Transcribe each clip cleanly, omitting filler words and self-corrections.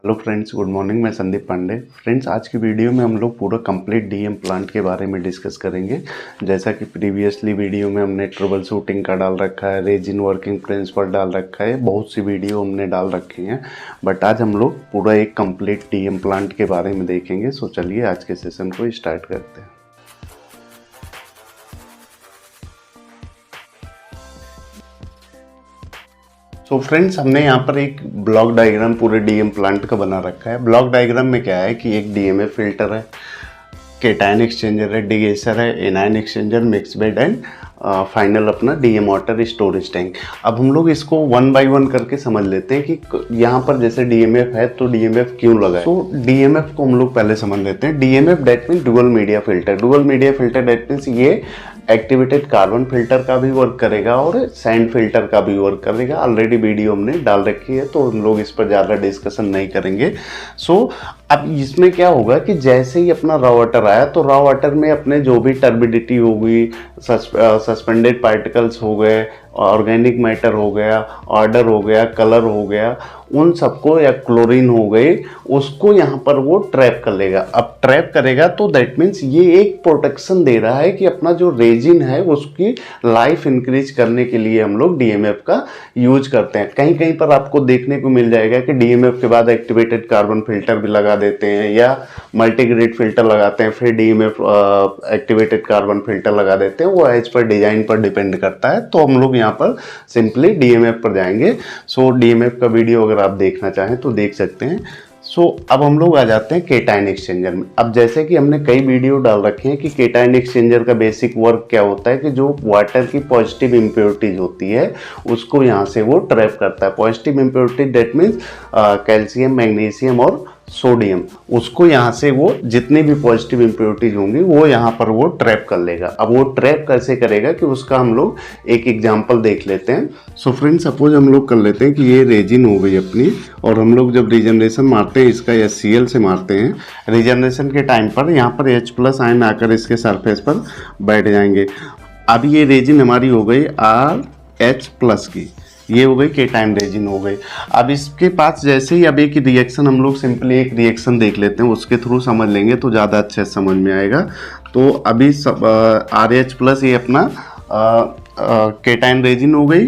Hello friends, good morning. मैं Sandeep Pandey. Friends, आज की वीडियो में हम लोग पूरा कंप्लीट डीएम प्लांट के बारे में डिस्कस करेंगे। जैसा कि प्रीवियसली वीडियो में हमने ट्रबल शूटिंग का डाल रखा है, रेजिन वर्किंग प्रिंसिपल डाल रखा है, बहुत सी वीडियो हमने डाल रखी हैं। बट आज हम लोग पूरा एक कंप्लीट डीएम प्लांट के बारे में देखेंगे। सो चलिए आज के सेशन को स्टार्ट करते हैं। तो फ्रेंड्स, हमने यहाँ पर एक ब्लॉक डायग्राम पूरे डीएम प्लांट का बना रखा है। ब्लॉक डायग्राम में क्या है कि एक डीएमएफ फिल्टर है, केटायन एक्सचेंजर है, डिगेसर है, anion exchanger, mix bed and final अपना डीएम वाटर स्टोरेज टैंक। अब हम लोग इसको वन बाय वन करके समझ लेते हैं कि यहाँ पर जैसे डीएमएफ है तो डीएमएफ क्यों लगा है। तो डीएमएफ को हम लोग पहले समझ लेते हैं। DMF that mean dual media filter. Dual media filter that means ये एक्टिवेटेड कार्बन फिल्टर का भी वर्क करेगा और सैंड फिल्टर का भी वर्क करेगा। ऑलरेडी वीडियो हमने डाल रखी है तो हम लोग इस पर ज़्यादा डिस्कशन नहीं करेंगे। अब इसमें क्या होगा कि जैसे ही अपना रॉ वाटर आया तो रॉ वाटर में अपने जो भी टर्बिडिटी होगी, सस्पेंडेड पार्टिकल्स हो गए, ऑर्गेनिक मैटर हो गया, ऑर्डर हो गया, कलर हो गया, उन सबको, या क्लोरीन हो गई, उसको यहाँ पर वो ट्रैप कर लेगा। अब ट्रैप करेगा तो दैट मीन्स ये एक प्रोटेक्शन दे रहा है कि अपना जो रेजिन है उसकी लाइफ इंक्रीज करने के लिए हम लोग डीएमएफ का यूज करते हैं। कहीं कहीं पर आपको देखने को मिल जाएगा कि डीएमएफ के बाद एक्टिवेटेड कार्बन फिल्टर भी लगा देते हैं या मल्टीग्रेड फिल्टर लगाते हैं, फिर डीएमएफ एक्टिवेटेड कार्बन फिल्टर लगा देते हैं। वो एज पर डिजाइन पर डिपेंड करता है। तो हम लोग यहाँ पर सिंपली डीएमएफ पर जाएंगे। सो डीएमएफ का वीडियो अगर आप देखना चाहें तो देख सकते हैं। अब हम लोग आ जाते हैं केटायन एक्सचेंजर में। अब जैसे कि हमने कई वीडियो डाल रखे हैं कि केटायन एक्सचेंजर का बेसिक वर्क क्या होता है कि जो वाटर की पॉजिटिव इम्प्योरिटीज होती है उसको यहाँ से वो ट्रैप करता है। Positive impurity that means calcium, magnesium और सोडियम, उसको यहाँ से वो जितनी भी पॉजिटिव इम्प्योरिटीज होंगी वो यहाँ पर वो ट्रैप कर लेगा। अब वो ट्रैप कैसे करेगा कि उसका हम लोग एक एग्जांपल देख लेते हैं। सो फ्रेंड्स, सपोज हम लोग कर लेते हैं कि ये रेजिन हो गई अपनी, और हम लोग जब रीजनरेशन मारते हैं इसका HCl से मारते हैं, रीजनरेशन के टाइम पर यहाँ पर H+ आयन आकर इसके सरफेस पर बैठ जाएंगे। अब ये रेजिन हमारी हो गई RH+ की, ये हो गई केटायन रेजिन हो गई। अब इसके पास जैसे ही अब एक रिएक्शन हम लोग सिंपली एक रिएक्शन देख लेते हैं, उसके थ्रू समझ लेंगे तो ज़्यादा अच्छे से समझ में आएगा। तो अभी सब RH+ ये अपना केटायन रेजिन हो गई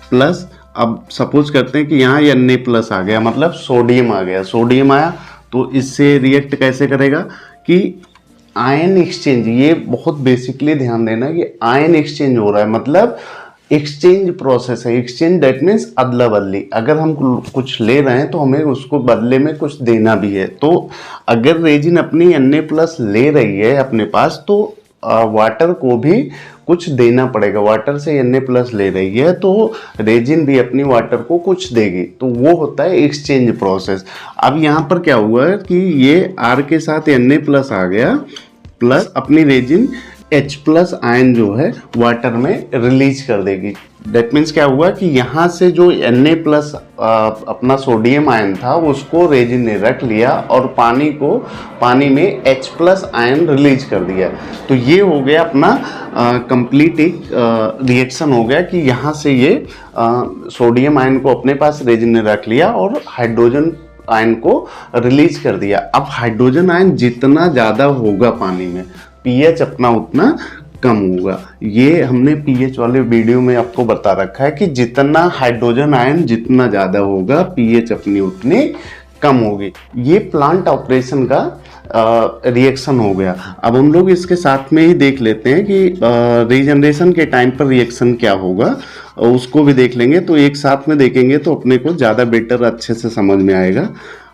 प्लस, अब सपोज करते हैं कि यहाँ Na+ आ गया, मतलब सोडियम आ गया। सोडियम आया तो इससे रिएक्ट कैसे करेगा कि आयन एक्सचेंज, ये बहुत बेसिकली ध्यान देना कि आयन एक्सचेंज हो रहा है, मतलब एक्सचेंज प्रोसेस है। एक्सचेंज दैट मीन्स अदला बदली। अगर हम कुछ ले रहे हैं तो हमें उसको बदले में कुछ देना भी है। तो अगर रेजिन अपनी Na+ ले रही है अपने पास तो वाटर को भी कुछ देना पड़ेगा। वाटर से Na+ ले रही है तो रेजिन भी अपनी वाटर को कुछ देगी। तो वो होता है एक्सचेंज प्रोसेस। अब यहाँ पर क्या हुआ कि ये R के साथ Na+ आ गया प्लस अपनी रेजिन H+ आयन जो है वाटर में रिलीज कर देगी। दैट मीन्स क्या हुआ कि यहाँ से जो Na+ अपना सोडियम आयन था उसको रेजिन ने रख लिया और पानी में H+ आयन रिलीज कर दिया। तो ये हो गया अपना कंप्लीट एक रिएक्शन हो गया कि यहाँ से ये सोडियम आयन को अपने पास रेजिन ने रख लिया और हाइड्रोजन आयन को रिलीज कर दिया। अब हाइड्रोजन आयन जितना ज़्यादा होगा पानी में, pH अपना उतना कम होगा। ये हमने pH वाले वीडियो में आपको बता रखा है कि जितना हाइड्रोजन आयन जितना ज़्यादा होगा pH अपनी उतनी कम होगी। ये प्लांट ऑपरेशन का रिएक्शन हो गया। अब हम लोग इसके साथ में ही देख लेते हैं कि रीजनरेशन के टाइम पर रिएक्शन क्या होगा, उसको भी देख लेंगे। तो एक साथ में देखेंगे तो अपने को ज़्यादा बेटर अच्छे से समझ में आएगा।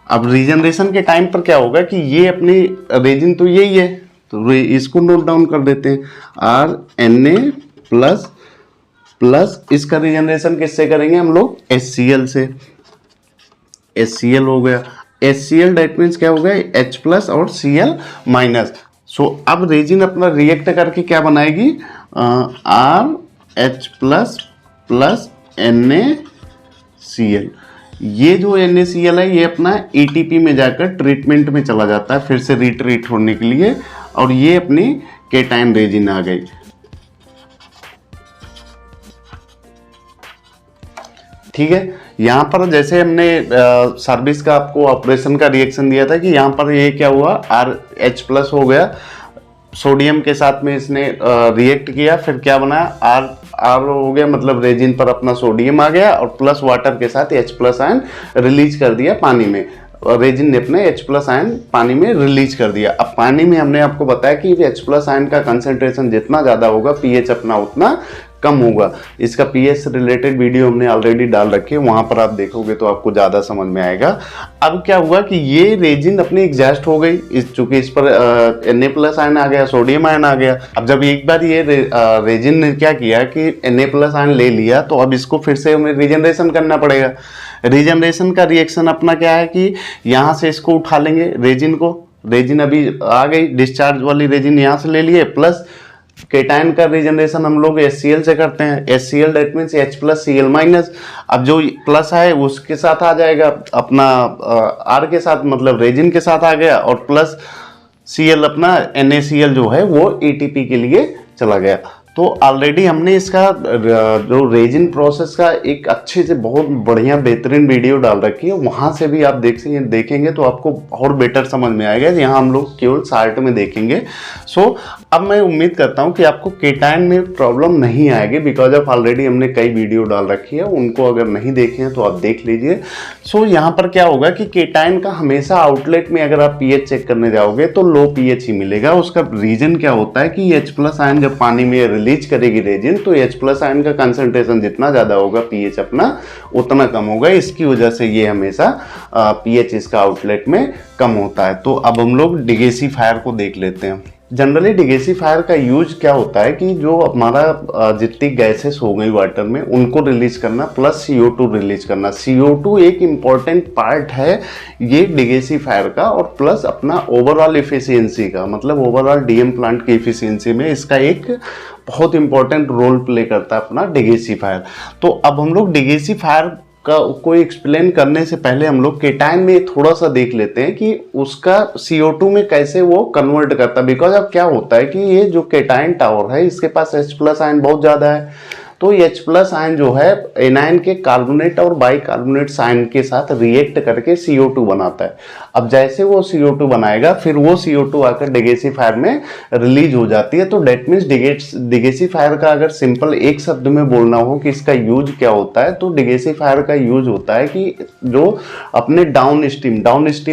अब रीजनरेशन के टाइम पर क्या होगा कि ये अपनी रेजिन तो यही है, तो इसको नोट डाउन कर देते हैं। Na+ प्लस इसका रीजनरेशन किससे करेंगे हम लोग? HCl से। HCl हो गया। HCl डेट मीन्स क्या हो गया? H+ और Cl-। अब रेजिन अपना रिएक्ट करके क्या बनाएगी? RH+ plus NaCl। ये जो NaCl है ये अपना ATP में जाकर ट्रीटमेंट में चला जाता है फिर से रिट्रीट होने के लिए, और ये अपनी केटायन रेजिन आ गई। ठीक है, यहाँ पर जैसे हमने सर्विस का आपको ऑपरेशन का रिएक्शन दिया था कि यहाँ पर ये क्या हुआ, RH+ हो गया, सोडियम के साथ में इसने रिएक्ट किया, फिर क्या बना, R हो गया, मतलब रेजिन पर अपना सोडियम आ गया और प्लस वाटर के साथ H+ आयन रिलीज कर दिया पानी में। रेजिन ने अपने H+ आयन पानी में रिलीज कर दिया। अब पानी में हमने आपको बताया कि H+ आयन का कंसंट्रेशन जितना ज़्यादा होगा pH अपना उतना कम होगा। इसका pH से रिलेटेड वीडियो हमने ऑलरेडी डाल रखी है, वहाँ पर आप देखोगे तो आपको ज़्यादा समझ में आएगा। अब क्या हुआ कि ये रेजिन अपनी एग्जॉस्ट हो गई, चूंकि इस पर Na+ आयन आ गया, सोडियम आयन आ गया। अब जब एक बार ये रेजिन ने क्या किया कि Na+ आयन ले लिया, तो अब इसको फिर से हमें रीजनरेशन करना पड़ेगा। रीजनरेशन का रिएक्शन अपना क्या है कि यहाँ से इसको उठा लेंगे रेजिन को, रेजिन अभी आ गई, डिस्चार्ज वाली रेजिन यहाँ से ले लिए, प्लस केटायन का रीजनरेशन हम लोग HCl से करते हैं। HCl that means H+Cl-। अब जो प्लस है उसके साथ आ जाएगा अपना R के साथ, मतलब रेजिन के साथ आ गया, और प्लस Cl अपना NaCl जो है वो ATP के लिए चला गया। तो ऑलरेडी हमने इसका जो रेजिन प्रोसेस का एक अच्छे से बहुत बढ़िया बेहतरीन वीडियो डाल रखी है, वहाँ से भी आप देखेंगे तो आपको और बेटर समझ में आएगा। यहाँ हम लोग केवल चार्ट में देखेंगे। सो अब मैं उम्मीद करता हूँ कि आपको केटायन में प्रॉब्लम नहीं आएगी, बिकॉज ऑफ ऑलरेडी हमने कई वीडियो डाल रखी है, उनको अगर नहीं देखे हैं तो आप देख लीजिए। सो यहाँ पर क्या होगा कि केटायन का हमेशा आउटलेट में अगर आप pH चेक करने जाओगे तो लो pH ही मिलेगा। उसका रीजन क्या होता है कि H+ आयन जब पानी में रिलीज करेगी रेजिन, तो H+ आयन का कंसंट्रेशन जितना ज़्यादा होगा pH अपना उतना कम होगा। इसकी वजह से ये हमेशा pH इसका आउटलेट में कम होता है। तो अब हम लोग डिगेसिफायर को देख लेते हैं। जनरली डिगेसिफायर का यूज क्या होता है कि जो हमारा जितनी गैसेस हो गई वाटर में उनको रिलीज करना, प्लस CO2 रिलीज करना। CO2 एक इम्पॉर्टेंट पार्ट है ये डिगेसिफायर का, और प्लस अपना ओवरऑल इफिशियंसी का, मतलब ओवरऑल डीएम प्लांट की इफिशियंसी में इसका एक बहुत इंपॉर्टेंट रोल प्ले करता है अपना डिगेसिफायर। तो अब हम लोग डिगेसिफायर को एक्सप्लेन करने से पहले हम लोग केटायन में थोड़ा सा देख लेते हैं कि उसका CO2 में कैसे वो कन्वर्ट करता है। बिकॉज अब क्या होता है कि ये जो केटायन टावर है इसके पास H+ आयन बहुत ज़्यादा है, तो H+ आयन जो है एनायन के कार्बोनेट और बाइकार्बोनेट आयन के साथ रिएक्ट करके CO2 बनाता है। अब जैसे वो CO2 बनाएगा, फिर वो CO2 आकर डिगेसिफायर में रिलीज हो जाती है। तो डेट मीन्स डिगेसिफायर का अगर सिंपल एक शब्द में बोलना हो कि इसका यूज क्या होता है, तो डिगेसिफायर का यूज होता है कि जो अपने डाउन स्ट्रीम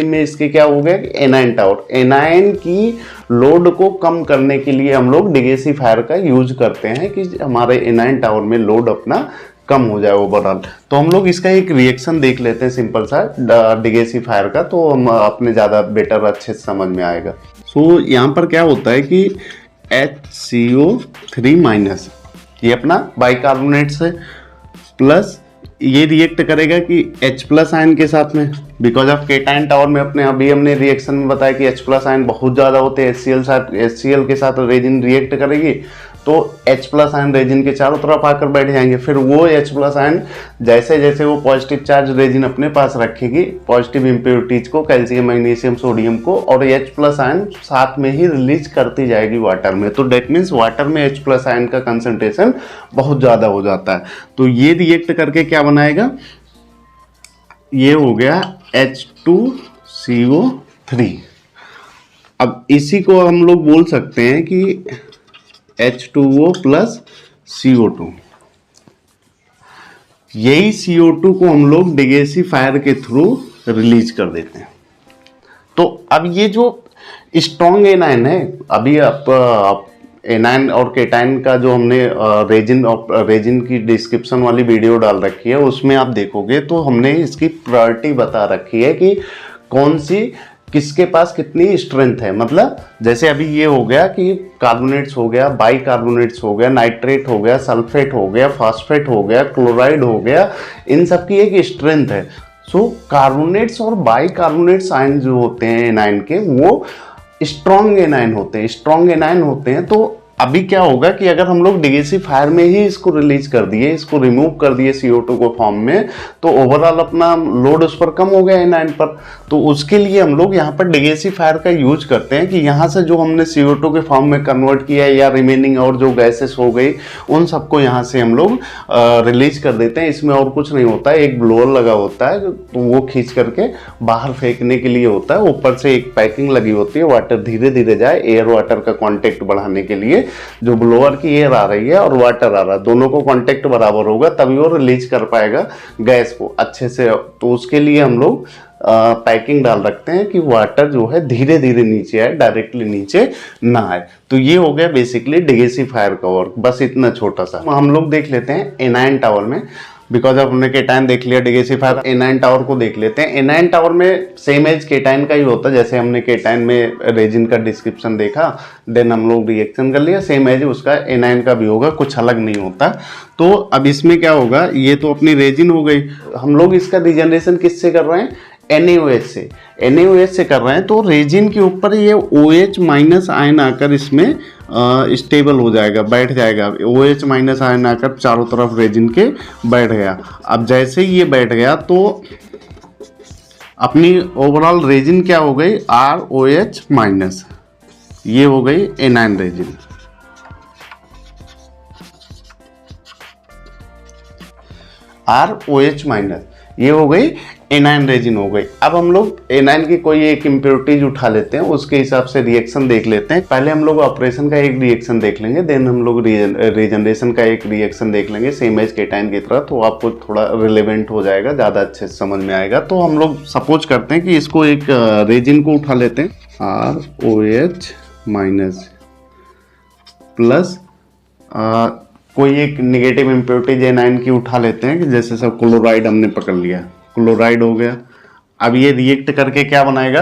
में इसके क्या हो गया कि एनायन टावर, एनायन की लोड को कम करने के लिए हम लोग डिगेसिफायर का यूज करते हैं कि हमारे एनायन टावर में लोड अपना कम हो जाए ओवरऑल। तो हम लोग इसका एक रिएक्शन देख लेते हैं सिंपल सा डिगेसिफायर का, तो हम अपने ज़्यादा बेटर अच्छे से समझ में आएगा। सो यहाँ पर क्या होता है कि HCO3- ये अपना बाइकार्बोनेट से, प्लस ये रिएक्ट करेगा कि H+ आयन के साथ में, बिकॉज ऑफ केटायन टावर में अपने अभी हमने रिएक्शन में बताया कि H+ आयन बहुत ज़्यादा होते हैं। HCl के साथ रेजिन रिएक्ट करेगी तो H+ आयन रेजिन के चारों तरफ आकर बैठ जाएंगे। फिर वो H+ आयन जैसे जैसे वो पॉजिटिव चार्ज रेजिन अपने पास रखेगी, पॉजिटिव इम्प्योरिटीज को, कैल्शियम, मैग्नीशियम, सोडियम को, और H+ आयन साथ में ही रिलीज करती जाएगी वाटर में। तो डेट मीन्स वाटर में H+ आयन का कंसंट्रेशन बहुत ज़्यादा हो जाता है। तो ये रिएक्ट करके क्या बनाएगा, ये हो गया H2CO3। अब इसी को हम लोग बोल सकते हैं कि H2O + CO2। यही CO2 को हम लोग डिगेसिफायर के थ्रू रिलीज कर देते हैं। तो अब ये जो स्ट्रॉन्ग एनायन है, अभी आप एनायन और केटायन का जो हमने रेजिन की डिस्क्रिप्शन वाली वीडियो डाल रखी है, उसमें आप देखोगे तो हमने इसकी प्रायोरिटी बता रखी है कि कौन सी किसके पास कितनी स्ट्रेंथ है। मतलब जैसे अभी ये हो गया कि कार्बोनेट्स हो गया, बाइकार्बोनेट्स हो गया, नाइट्रेट हो गया, सल्फेट हो गया, फास्फेट हो गया, क्लोराइड हो गया, इन सब की एक स्ट्रेंथ है। सो कार्बोनेट्स और बाइकार्बोनेट्स आयन जो होते हैं एनायन के, वो स्ट्रॉन्ग एनायन होते हैं। स्ट्रॉन्ग एनायन होते हैं तो अभी क्या होगा कि अगर हम लोग डिगेसिफायर में ही इसको रिलीज कर दिए, इसको रिमूव कर दिए CO2 को फॉर्म में, तो ओवरऑल अपना लोड उस पर कम हो गया एनायन पर। तो उसके लिए हम लोग यहाँ पर डिगेसिफायर का यूज करते हैं कि यहाँ से जो हमने CO2 के फॉर्म में कन्वर्ट किया या रिमेनिंग और जो गैसेस हो गई उन सबको यहाँ से हम लोग रिलीज कर देते हैं। इसमें और कुछ नहीं होता है, एक ब्लोअर लगा होता है तो वो खींच करके बाहर फेंकने के लिए होता है। ऊपर से एक पैकिंग लगी होती है, वाटर धीरे धीरे जाए, एयर वाटर का कॉन्टेक्ट बढ़ाने के लिए। जो ब्लोअर की एयर आ रही है और वाटर आ रहा है, दोनों को कांटेक्ट बराबर होगा तभी वो रिलीज कर पाएगा गैस को अच्छे से। तो उसके लिए हम लोग पैकिंग डाल रखते हैं कि वाटर जो है धीरे धीरे नीचे आए, डायरेक्टली नीचे ना आए। तो ये हो गया बेसिकली डिगेसिफायर का वर्क, बस इतना छोटा सा। हम लोग देख लेते हैं एनायन टावर में, बिकॉज अब हमने केटाइन देख लिया, डिगेसिफायर एनायन टावर को देख लेते हैं। एनायन टावर में सेम एज केटाइन का ही होता है, जैसे हमने केटाइन में रेजिन का डिस्क्रिप्शन देखा, देन हम लोग रिएक्शन कर लिया, सेम एज उसका एनायन का भी होगा, कुछ अलग नहीं होता। तो अब इसमें क्या होगा, ये तो अपनी रेजिन हो गई, हम लोग इसका रिजनरेशन किससे कर रहे हैं, NaOH से, NaOH से कर रहे हैं। तो रेजिन के ऊपर ये OH माइनस आयन आकर इसमें स्टेबल हो जाएगा, बैठ जाएगा। OH माइनस आयन आकर चारों तरफ रेजिन के बैठ गया। अब जैसे ही ये बैठ गया तो अपनी ओवरऑल रेजिन क्या हो गई, ROH माइनस, ये हो गई एनायन रेजिन। ROH माइनस, ये हो गई एनायन रेजिन हो गई। अब हम लोग एनायन की कोई एक इम्प्योरिटीज उठा लेते हैं, उसके हिसाब से रिएक्शन देख लेते हैं। पहले हम लोग ऑपरेशन का एक रिएक्शन देख लेंगे, देन हम लोग रीजनरेशन का एक रिएक्शन देख लेंगे सेम एज केटाइन की तरह, तो आपको थोड़ा रिलेवेंट हो जाएगा, ज़्यादा अच्छे से समझ में आएगा। तो हम लोग सपोज करते हैं कि इसको एक रेजिन को उठा लेते हैं, ROH माइनस प्लस कोई एक निगेटिव इम्प्योरिटीज एनायन की उठा लेते हैं, कि जैसे सब क्लोराइड हमने पकड़ लिया, क्लोराइड हो गया। अब ये रिएक्ट करके क्या बनाएगा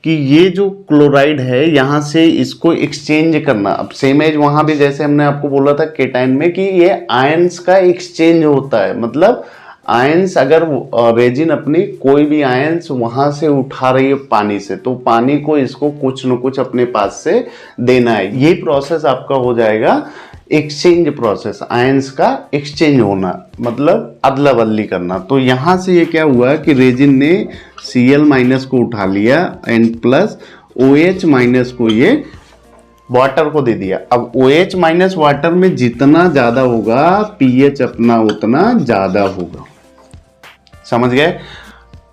कि ये जो क्लोराइड है यहाँ से इसको एक्सचेंज करना। अब सेम एज वहाँ भी जैसे हमने आपको बोला था केटाइन में कि ये आयंस का एक्सचेंज होता है, मतलब आयंस अगर रेजिन अपनी कोई भी आयंस वहाँ से उठा रही है पानी से, तो पानी को इसको कुछ न कुछ अपने पास से देना है। ये प्रोसेस आपका हो जाएगा एक्सचेंज प्रोसेस, आयंस का एक्सचेंज होना, मतलब अदला बदली करना। तो यहाँ से ये क्या हुआ कि रेजिन ने Cl माइनस को उठा लिया एंड प्लस OH माइनस को ये वाटर को दे दिया। अब OH माइनस वाटर में जितना ज्यादा होगा pH अपना उतना ज्यादा होगा, समझ गए।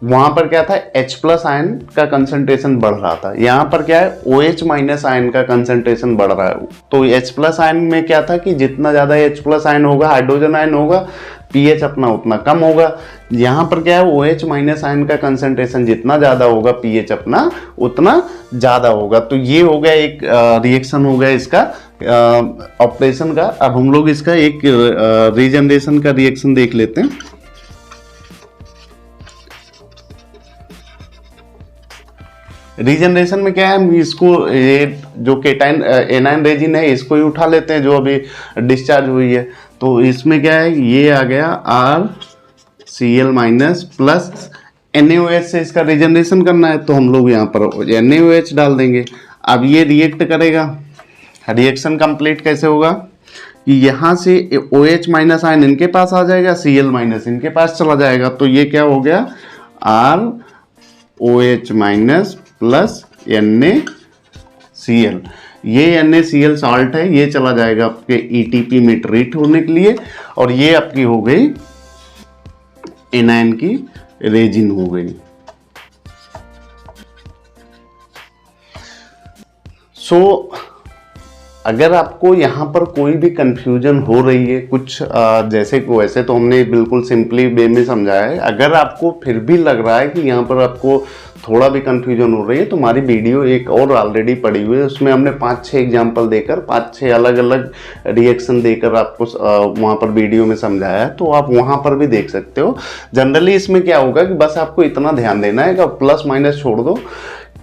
वहां पर क्या था, H प्लस आयन का कंसंट्रेशन बढ़ रहा था, यहाँ पर क्या है OH माइनस आयन का कंसंट्रेशन बढ़ रहा है। तो H प्लस आयन में क्या था कि जितना ज्यादा H प्लस आयन होगा, हाइड्रोजन आयन होगा, pH अपना उतना कम होगा। यहाँ पर क्या है, OH माइनस आयन का कंसंट्रेशन जितना ज्यादा होगा, pH अपना उतना ज्यादा होगा। तो ये हो गया एक रिएक्शन हो गया इसका ऑपरेशन का। अब हम लोग इसका एक रीजनरेशन का रिएक्शन देख लेते हैं। रीजनरेशन में क्या है, हम इसको ये जो केटाइन एनायन रेजिन है इसको ही उठा लेते हैं जो अभी डिस्चार्ज हुई है। तो इसमें क्या है, ये आ गया RCl माइनस प्लस NaOH से इसका रीजनरेशन करना है, तो हम लोग यहाँ पर NaOH डाल देंगे। अब ये रिएक्ट करेगा, रिएक्शन कंप्लीट कैसे होगा कि यहाँ से OH माइनस आयन इनके पास आ जाएगा, Cl माइनस इनके पास चला जाएगा। तो ये क्या हो गया, ROH माइनस प्लस NaCl, ये NaCl साल्ट है, ये चला जाएगा आपके ETP में ट्रीट होने के लिए, और ये आपकी हो गई एनायन की रेजिन हो गई। सो अगर आपको यहाँ पर कोई भी कंफ्यूजन हो रही है कुछ जैसे को वैसे, तो हमने बिल्कुल सिंपली वे में समझाया है। अगर आपको फिर भी लग रहा है कि यहाँ पर आपको थोड़ा भी कंफ्यूजन हो रही है, तो हमारी वीडियो एक और ऑलरेडी पड़ी हुई है, उसमें हमने 5-6 एग्जाम्पल देकर 5-6 अलग अलग रिएक्शन देकर आपको वहाँ पर वीडियो में समझाया है, तो आप वहाँ पर भी देख सकते हो। जनरली इसमें क्या होगा कि बस आपको इतना ध्यान देना है कि प्लस माइनस छोड़ दो,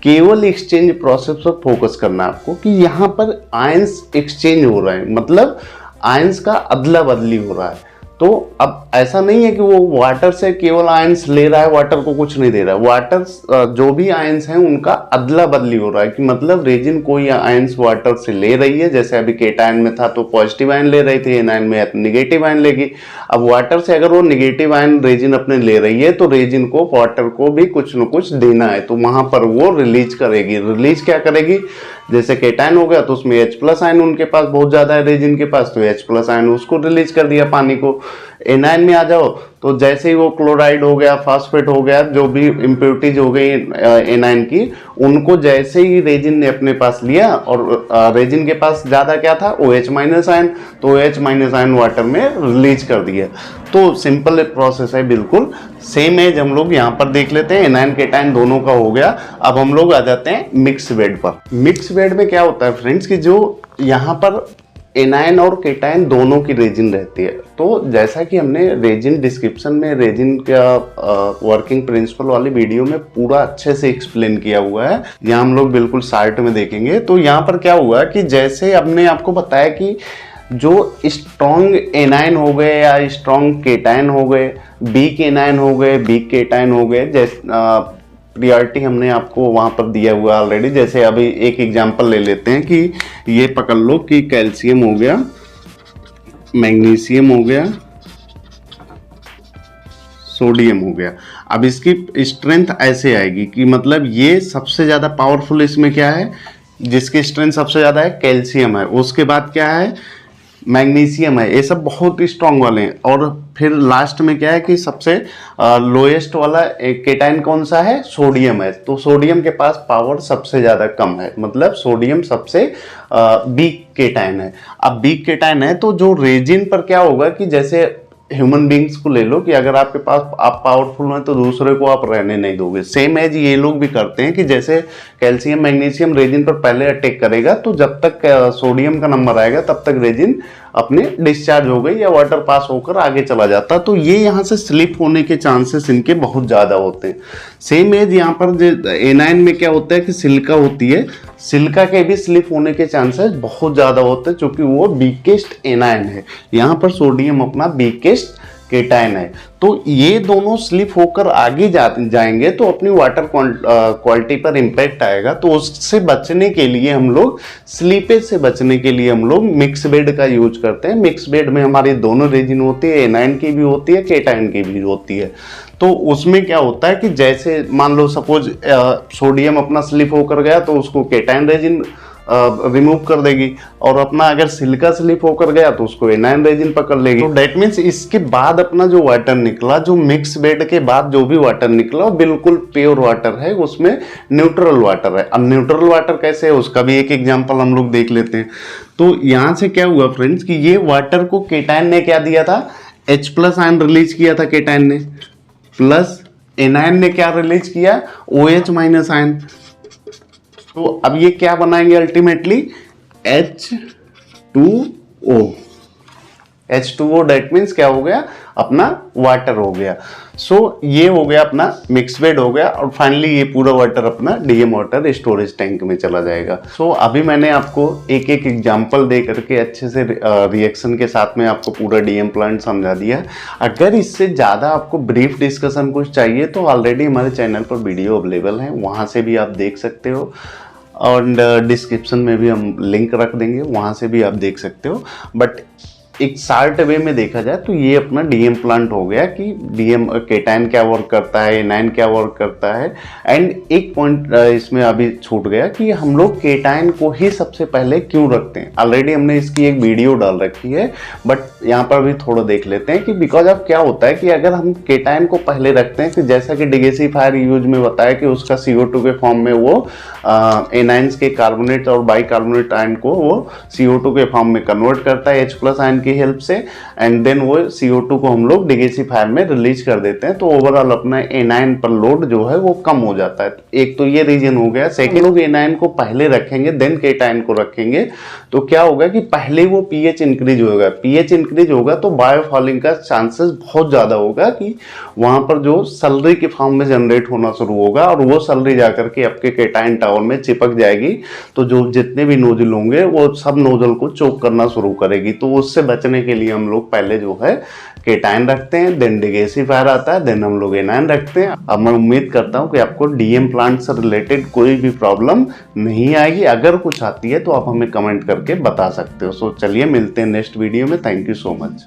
केवल एक्सचेंज प्रोसेस पर फोकस करना है आपको कि यहाँ पर आयंस एक्सचेंज हो रहा है, मतलब आयंस का अदला बदली हो रहा है। तो अब ऐसा नहीं है कि वो वाटर से केवल आयंस ले रहा है, वाटर को कुछ नहीं दे रहा है। वाटर जो भी आयंस हैं उनका अदला बदली हो रहा है, कि मतलब रेजिन कोई आयंस वाटर से ले रही है, जैसे अभी केटायन में था तो पॉजिटिव आयन ले रही थी, एनायन में निगेटिव आयन लेगी। अब वाटर से अगर वो निगेटिव आयन रेजिन अपने ले रही है तो रेजिन को वाटर को भी कुछ न कुछ देना है, तो वहां पर वो रिलीज करेगी। रिलीज क्या करेगी, जैसे केटायन हो गया तो उसमें H+ आयन उनके पास बहुत ज्यादा है रेजिन के पास, तो H+ आयन उसको रिलीज कर दिया पानी को। एनायन में आ जाओ तो जैसे ही वो क्लोराइड हो गया, फास्फेट हो गया, जो भी इम्प्योरिटीज हो गई एनायन की, उनको जैसे ही रेजिन ने अपने पास लिया, और रेजिन के पास ज्यादा क्या था, OH- आयन, तो OH- आयन वाटर में रिलीज कर दिया। तो सिंपल प्रोसेस है बिल्कुल सेम एज हम लोग यहाँ पर देख लेते हैं। एनायन केटायन दोनों का हो गया। अब हम लोग आ जाते हैं मिक्स बेड पर। मिक्स बेड में क्या होता है फ्रेंड्स, कि जो यहाँ पर एनायन और केटायन दोनों की रेजिन रहती है। तो जैसा कि हमने रेजिन डिस्क्रिप्शन में रेजिन का वर्किंग प्रिंसिपल वाली वीडियो में पूरा अच्छे से एक्सप्लेन किया हुआ है, यहाँ हम लोग बिल्कुल शार्ट में देखेंगे। तो यहाँ पर क्या हुआ कि जैसे हमने आपको बताया कि जो स्ट्रॉन्ग एनायन हो गए या स्ट्रॉन्ग केटायन हो गए, वीक एनायन हो गए, वीक केटायन हो गए, जैसे प्रियोरिटी हमने आपको वहां पर दिया हुआ ऑलरेडी। जैसे अभी एक एग्जांपल ले लेते हैं कि ये पकड़ लो कि कैल्शियम हो गया, मैग्नीशियम हो गया, सोडियम हो गया। अब इसकी स्ट्रेंथ ऐसे आएगी कि मतलब ये सबसे ज्यादा पावरफुल इसमें क्या है, जिसकी स्ट्रेंथ सबसे ज्यादा है कैल्शियम है, उसके बाद क्या है मैग्नीशियम है, ये सब बहुत ही स्ट्रांग वाले हैं। और फिर लास्ट में क्या है कि सबसे लोएस्ट वाला केटायन कौन सा है, सोडियम है। तो सोडियम के पास पावर सबसे ज्यादा कम है, मतलब सोडियम सबसे वीक केटायन है। अब वीक केटायन है तो जो रेजिन पर क्या होगा कि जैसे ह्यूमन बींग्स को ले लो कि अगर आपके पास आप पावरफुल हैं तो दूसरे को आप रहने नहीं दोगे। सेम एज ये लोग भी करते हैं कि जैसे कैल्शियम मैग्नीशियम रेजिन पर पहले अटैक करेगा, तो जब तक सोडियम का नंबर आएगा तब तक रेजिन अपने डिस्चार्ज हो गई या वाटर पास होकर आगे चला जाता। तो ये यहाँ से स्लिप होने के चांसेस इनके बहुत ज़्यादा होते हैं। सेम एज यहाँ पर एनायन में क्या होता है कि सिलिका होती है, सिलिका के भी स्लिप होने के चांसेस बहुत ज़्यादा होते हैं, क्योंकि वो वीकेस्ट एनायन है। यहाँ पर सोडियम अपना वीकेस्ट केटायन है। तो ये दोनों स्लिप होकर आगे जाएंगे तो अपनी वाटर क्वालिटी पर इम्पैक्ट आएगा। तो उससे बचने के लिए हम लोग, स्लीपेज से बचने के लिए हम लोग मिक्स बेड का यूज करते हैं। मिक्स बेड में हमारी दोनों रेजिन होती है, एनायन की भी होती है, केटायन की भी होती है। तो उसमें क्या होता है कि जैसे मान लो सपोज सोडियम अपना स्लिप होकर गया तो उसको केटायन रेजिन रिमूव कर देगी, और अपना अगर सिलिका स्लिप होकर गया तो उसको एनायन रेजिन पकड़ लेगी। तो डेट मीन्स इसके बाद अपना जो वाटर निकला, जो मिक्स बेड के बाद जो भी वाटर निकला वो बिल्कुल प्योर वाटर है, उसमें न्यूट्रल वाटर है। अब न्यूट्रल वाटर कैसे है उसका भी एक एग्जांपल हम लोग देख लेते हैं। तो यहां से क्या हुआ फ्रेंड्स कि ये वाटर को केटायन ने क्या दिया था, H+ आयन रिलीज किया था केटायन ने, प्लस एनायन ने क्या रिलीज किया, OH- आयन। तो अब ये क्या बनाएंगे ultimately, H2O। H2O that means क्या हो गया, अपना वाटर हो गया। सो ये हो गया अपना मिक्स बेड हो गया, और फाइनली ये पूरा वाटर अपना डीएम वाटर स्टोरेज टैंक में चला जाएगा। सो अभी मैंने आपको एक एक एग्जांपल दे करके अच्छे से रिएक्शन के साथ में आपको पूरा डीएम प्लांट समझा दिया। अगर इससे ज़्यादा आपको ब्रीफ डिस्कशन कुछ चाहिए तो ऑलरेडी हमारे चैनल पर वीडियो अवेलेबल है, वहाँ से भी आप देख सकते हो, और डिस्क्रिप्शन में भी हम लिंक रख देंगे, वहाँ से भी आप देख सकते हो। बट एक शार्ट वे में देखा जाए तो ये अपना डीएम प्लांट हो गया कि डीएम केटायन क्या वर्क करता है, एनायन क्या वर्क करता है। एंड एक पॉइंट इसमें अभी छूट गया कि हम लोग केटायन को ही सबसे पहले क्यों रखते हैं। ऑलरेडी हमने इसकी एक वीडियो डाल रखी है, बट यहाँ पर भी थोड़ा देख लेते हैं कि बिकॉज ऑफ क्या होता है कि अगर हम केटायन को पहले रखते हैं, कि जैसा कि डिगेसिफायर यूज में बताया कि उसका CO2 के फॉर्म में वो एनायंस के कार्बोनेट और बाइकार्बोनेट आयन को वो CO2 के फॉर्म में कन्वर्ट करता है H+ आयन की हेल्प से, एंड देन वो CO2 को हम लोग डिगेसिफायर में रिलीज कर देते हैं। तो ओवरऑल अपना एनायन पर लोड जो है वो कम हो जाता है। एक तो ये रीजन हो गया। सेकेंड, लोग एनायन को पहले रखेंगे देन केटायन को रखेंगे तो क्या होगा कि पहले वो pH इंक्रीज होगा। pH इंक्रीज होगा तो बायोफॉलिंग का चांसेस बहुत ज्यादा होगा कि वहां पर जो सलरी के फॉर्म में जनरेट होना शुरू होगा, और वो सलरी जाकर के आपके केटायन टावर में चिपक जाएगी। तो जो जितने भी नोजल होंगे वो सब नोजल को चोक करना शुरू करेगी। तो उससे बचने के लिए हम लोग पहले जो है केटाइन रखते हैं, देन डिगेसिफायर आता है, देन हम लोग एनायन रखते हैं। अब मैं उम्मीद करता हूँ कि आपको डीएम प्लांट से रिलेटेड कोई भी प्रॉब्लम नहीं आएगी। अगर कुछ आती है तो आप हमें कमेंट करके बता सकते हो। सो चलिए मिलते हैं नेक्स्ट वीडियो में। Thank you so much.